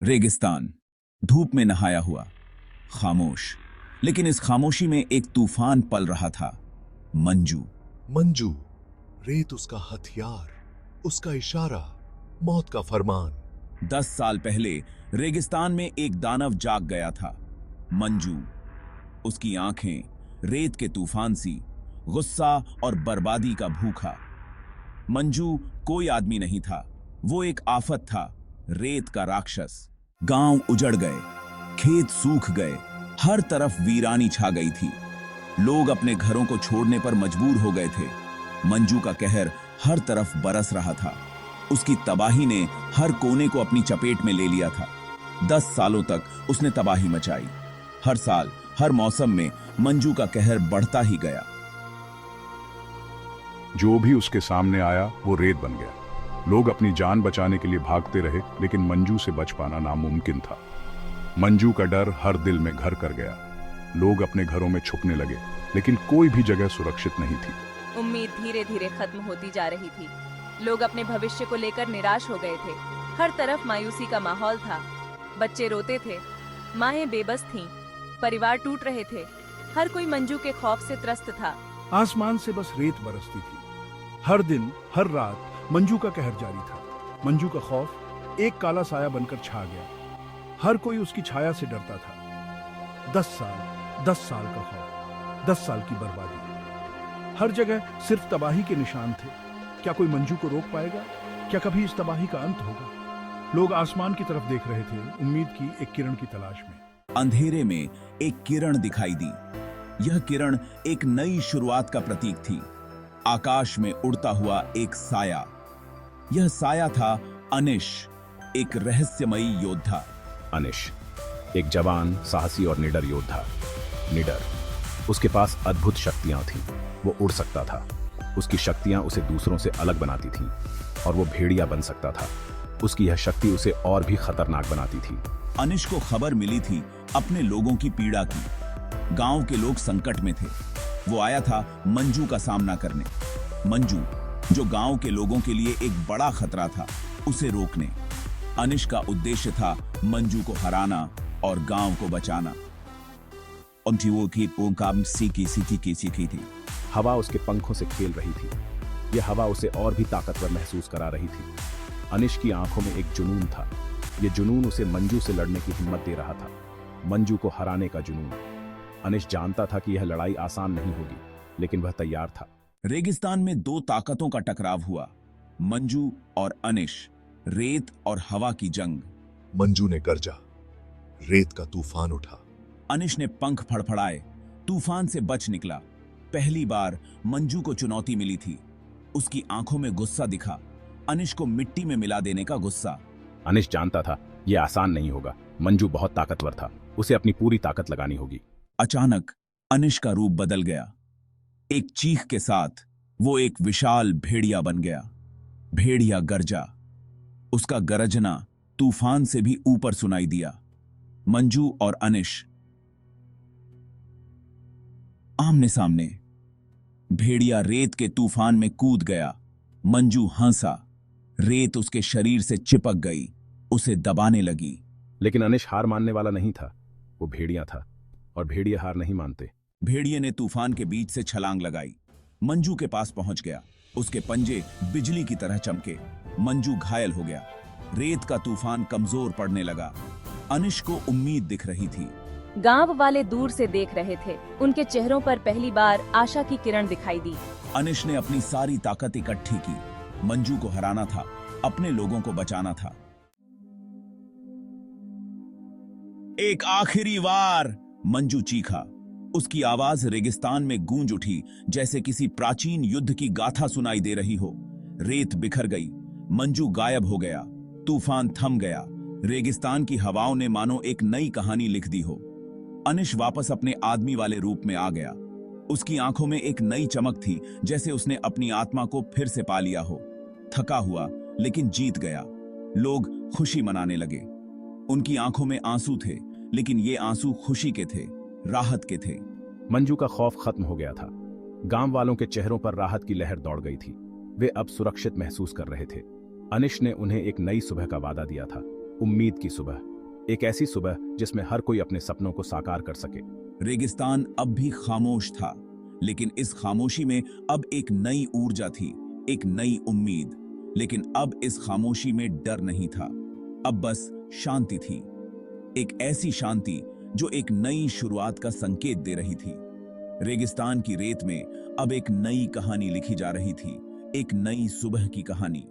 रेगिस्तान, धूप में नहाया हुआ, खामोश। लेकिन इस खामोशी में एक तूफान पल रहा था। मंजू। मंजू, रेत उसका हथियार, उसका इशारा, मौत का फरमान। 10 साल पहले रेगिस्तान में एक दानव जाग गया था। मंजू। उसकी आंखें रेत के तूफान सी, गुस्सा और बर्बादी का भूखा। मंजू कोई आदमी नहीं था, वो एक आफत था, रेत का राक्षस। गांव उजड़ गए, खेत सूख गए, हर तरफ वीरानी छा गई थी। लोग अपने घरों को छोड़ने पर मजबूर हो गए थे। मंजू का कहर हर तरफ बरस रहा था। उसकी तबाही ने हर कोने को अपनी चपेट में ले लिया था। 10 सालों तक उसने तबाही मचाई। हर साल, हर मौसम में मंजू का कहर बढ़ता ही गया। जो भी उसके सामने आया वो रेत बन गया। लोग अपनी जान बचाने के लिए भागते रहे, लेकिन मंजू से बच पाना नामुमकिन था। मंजू का डर हर दिल में घर कर गया। लोग अपने घरों में छुपने लगे, लेकिन कोई भी जगह सुरक्षित नहीं थी। उम्मीद धीरे धीरे खत्म होती जा रही थी। लोग अपने भविष्य को लेकर निराश हो गए थे। हर तरफ मायूसी का माहौल था। बच्चे रोते थे, माएं बेबस थीं, परिवार टूट रहे थे। हर कोई मंजू के खौफ से त्रस्त था। आसमान से बस रेत बरसती थी। हर दिन, हर रात मंजू का कहर जारी था। मंजू का खौफ एक काला साया बनकर छा गया। हर कोई उसकी छाया से डरता था। 10 साल का खौफ, 10 साल की बर्बादी। हर जगह सिर्फ तबाही के निशान थे। क्या कोई मंजू को रोक पाएगा? क्या कभी इस तबाही का अंत होगा? लोग आसमान की तरफ देख रहे थे, उम्मीद की एक किरण की तलाश में। अंधेरे में एक किरण दिखाई दी। यह किरण एक नई शुरुआत का प्रतीक थी। आकाश में उड़ता हुआ एक साया। यह साया था अनिश, एक रहस्यमयी योद्धा। अनिश एक जवान, साहसी और निडर योद्धा। निडर, उसके पास अद्भुत शक्तियां थीं। वो उड़ सकता था। उसकी शक्तियां उसे दूसरों से अलग बनाती थीं, और वो भेड़िया बन सकता था। उसकी यह शक्ति उसे और भी खतरनाक बनाती थी। अनिश को खबर मिली थी अपने लोगों की पीड़ा की। गांव के लोग संकट में थे। वो आया था मंजू का सामना करने। मंजू, जो गांव के लोगों के लिए एक बड़ा खतरा था, उसे रोकने। अनिश का उद्देश्य था मंजू को हराना और गांव को बचाना। सीखी थी। हवा उसके पंखों से खेल रही थी। यह हवा उसे और भी ताकतवर महसूस करा रही थी। अनिश की आंखों में एक जुनून था। यह जुनून उसे मंजू से लड़ने की हिम्मत दे रहा था। मंजू को हराने का जुनून। अनिश जानता था कि यह लड़ाई आसान नहीं होगी, लेकिन वह तैयार था। रेगिस्तान में 2 ताकतों का टकराव हुआ, मंजू और अनिश। रेत और हवा की जंग। मंजू ने गरजा, रेत का तूफान उठा। अनिश ने पंख फड़फड़ाए, तूफान से बच निकला। पहली बार मंजू को चुनौती मिली थी। उसकी आंखों में गुस्सा दिखा, अनिश को मिट्टी में मिला देने का गुस्सा। अनिश जानता था यह आसान नहीं होगा। मंजू बहुत ताकतवर था, उसे अपनी पूरी ताकत लगानी होगी। अचानक अनिश का रूप बदल गया। एक चीख के साथ वो एक विशाल भेड़िया बन गया। भेड़िया गरजा। उसका गरजना तूफान से भी ऊपर सुनाई दिया। मंजू और अनिश आमने सामने। भेड़िया रेत के तूफान में कूद गया। मंजू हंसा। रेत उसके शरीर से चिपक गई, उसे दबाने लगी। लेकिन अनिश हार मानने वाला नहीं था। वो भेड़िया था, और भेड़िए हार नहीं मानते। भेड़िए ने तूफान के बीच से छलांग लगाई। मंजू के पास पहुंच गया। उसके पंजे बिजली की तरह चमके। मंजू घायल हो गया। रेत का तूफान कमजोर पड़ने लगा। अनिश को उम्मीद दिख रही थी। गांव वाले दूर से देख रहे थे। उनके चेहरों पर पहली बार आशा की किरण दिखाई दी। अनिश ने अपनी सारी ताकत इकट्ठी की। मंजू को हराना था, अपने लोगों को बचाना था। एक आखिरी वार, मंजू चीखा। उसकी आवाज रेगिस्तान में गूंज उठी, जैसे किसी प्राचीन युद्ध की गाथा सुनाई दे रही हो। रेत बिखर गई। मंजू गायब हो गया। तूफान थम गया। रेगिस्तान की हवाओं ने मानो एक नई कहानी लिख दी हो। अनिश वापस अपने आदमी वाले रूप में आ गया। उसकी आंखों में एक नई चमक थी, जैसे उसने अपनी आत्मा को फिर से पा लिया हो। थका हुआ, लेकिन जीत गया। लोग खुशी मनाने लगे। उनकी आंखों में आंसू थे, लेकिन ये आंसू खुशी के थे, राहत के थे। मंजू का खौफ खत्म हो गया था। गांव वालों के चेहरों पर राहत की लहर दौड़ गई थी। वे अब सुरक्षित महसूस कर रहे थे। अनिश ने उन्हें एक नई सुबह का वादा दिया था, उम्मीद की सुबह। एक ऐसी सुबह जिसमें हर कोई अपने सपनों को साकार कर सके। रेगिस्तान अब भी खामोश था, लेकिन इस खामोशी में अब एक नई ऊर्जा थी, एक नई उम्मीद। लेकिन अब इस खामोशी में डर नहीं था, अब बस शांति थी। एक ऐसी शांति जो एक नई शुरुआत का संकेत दे रही थी। रेगिस्तान की रेत में अब एक नई कहानी लिखी जा रही थी, एक नई सुबह की कहानी।